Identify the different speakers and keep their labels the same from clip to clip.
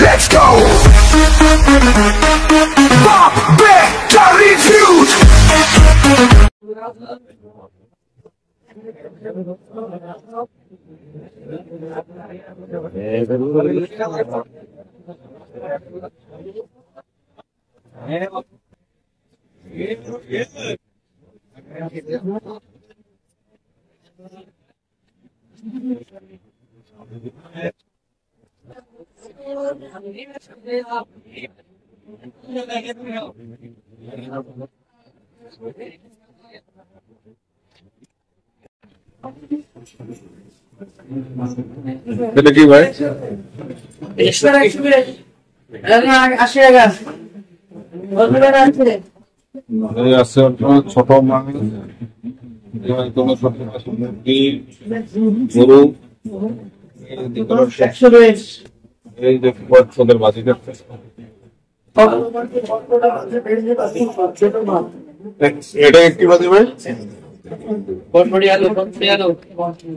Speaker 1: Let's go! Bob Battery Fuse!
Speaker 2: এটা কি ভাই? ছোট মাছ, গরু, এই যে ছোটের বাজি করতে এটা একটি বাজি ভাই,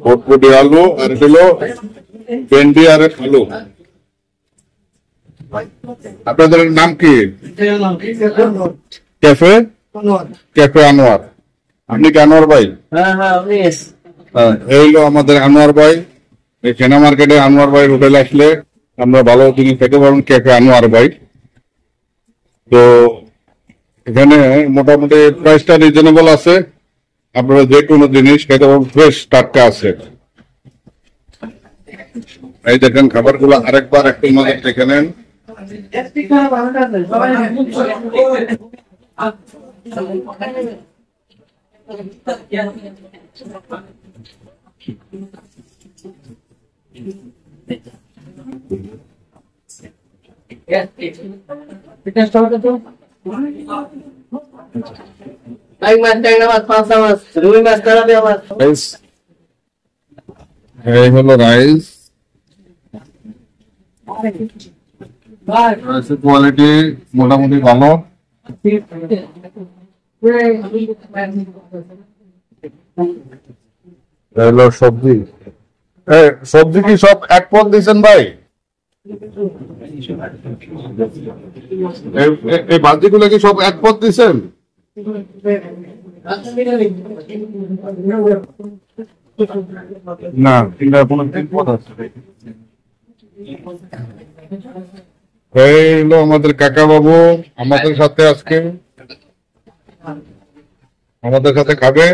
Speaker 2: বটবটি আলু আর হলো ভেন্ডি আর আলু। আপনাদের নাম কি? Cafe cafe Anwar. আপনি কি আনোয়ার ভাই? এই হলো আমাদের আনোয়ার ভাই। এই সেনা মার্কেটে আনোয়ার ভাই হোটেল আসলে আমরা ভালো জিনিস খেতে পারবেন, ক্যাফে আনোয়ার ভাই। তো এখানে মোটামুটি প্রাইসটা রিজনেবল আছে, আপনারা যে কোনো জিনিস খেতে পারবেন, ফ্রেশ টাটকা আছে। এই দেখেন খাবারগুলো আরেকবার একটু নজর দেখে নেন। এই হলো রাইস, রাইসের কোয়ালিটি মোটামুটি ভালো। হলো সবজি, সবজি কি সব এক পদ দিচ্ছেন ভাই? এই ভাজিগুলো কি সব এক পদ দিচ্ছেন? না, তিন পদ আছে। এই হলো আমাদের কাকা বাবু আমাদের সাথে আজকে আমাদের সাথে খাবে।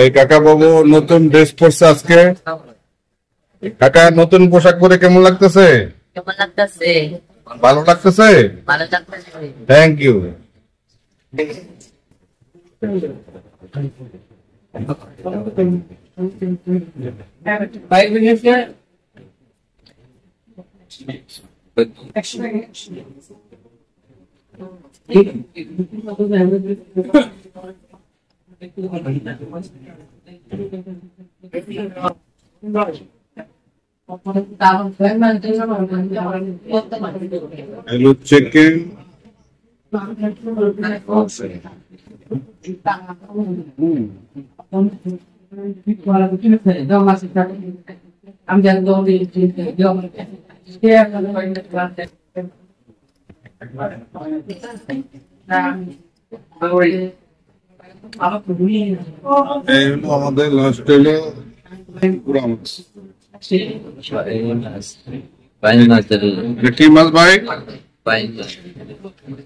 Speaker 2: এই কাকা বাবু নতুন ড্রেস পরছে আজকে। কাকা নতুন পোশাক পরে কেমন লাগতেছে? ভালো লাগতেছে? Thank you. Hello, chicken.
Speaker 3: I'm just going to
Speaker 2: আমাদের লাস্ট হলো কি মাছ ভাই?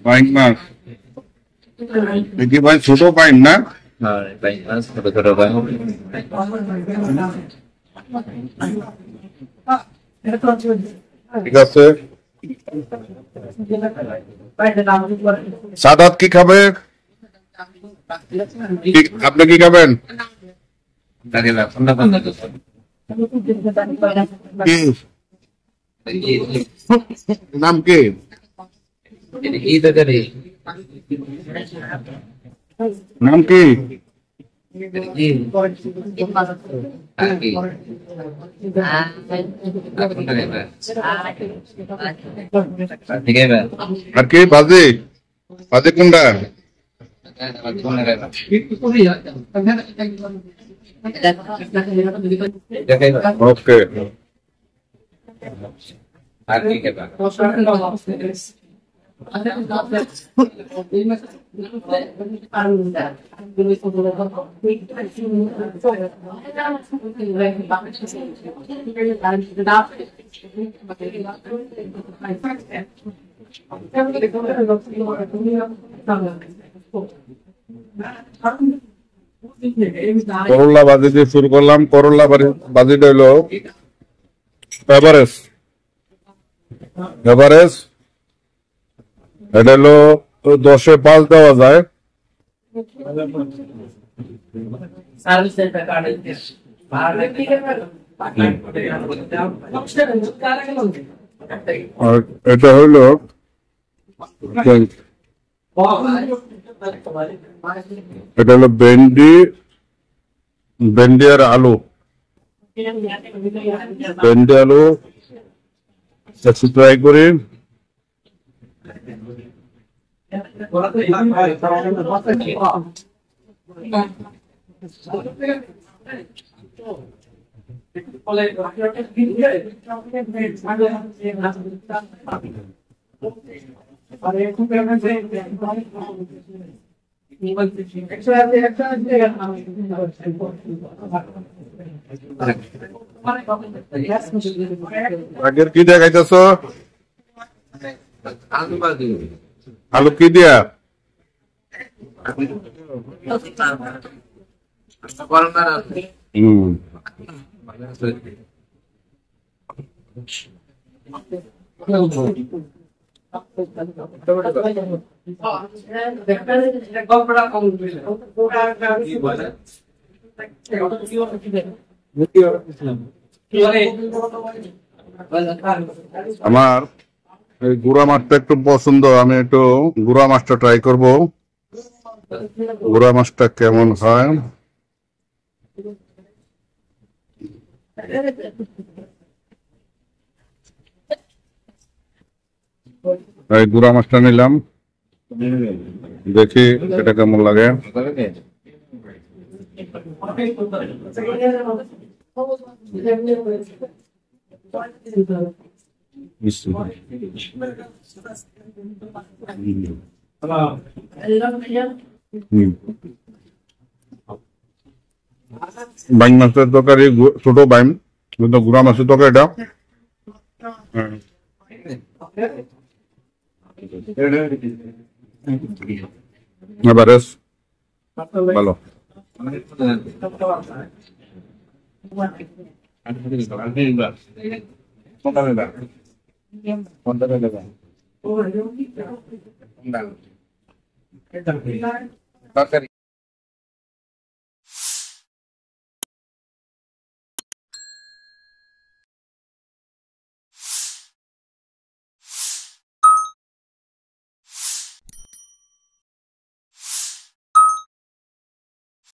Speaker 2: বাইং মাছ। দেখি ভাই ছোট বাইন না? ঠিক আছে। সাদাত কি খাবে? আপনি কি খাবেন? নাম কি? নাম কি? আর কি বাজে বাজে কোনটা? ওকে
Speaker 4: আর কি খেবা
Speaker 2: করল্লা ভাজি দিয়ে শুরু করলাম। করল্লা ভাজিটা হলো এভারেস্ট। এটা হলো 10-এ 5 দেওয়া যায়। আর এটা হলো ভেন্ডি আর আলু। একটু ট্রাই করি। আগের কি দিয়া খাইতেছ? আলু কি দিয়া? আমার এই গুড়া মাছটা একটু পছন্দ, আমি একটু গুড়া মাছটা ট্রাই করব। গুড়া মাছটা কেমন হয়? এই গুড়া মাছটা নিলাম, দেখি এটা কেমন লাগে। বাইম মাছের তরকারি, ছোট বাইম, কিন্তু গুড়া মাছের তরকারিটা এভারেস্ট ভালো।
Speaker 4: তরকারি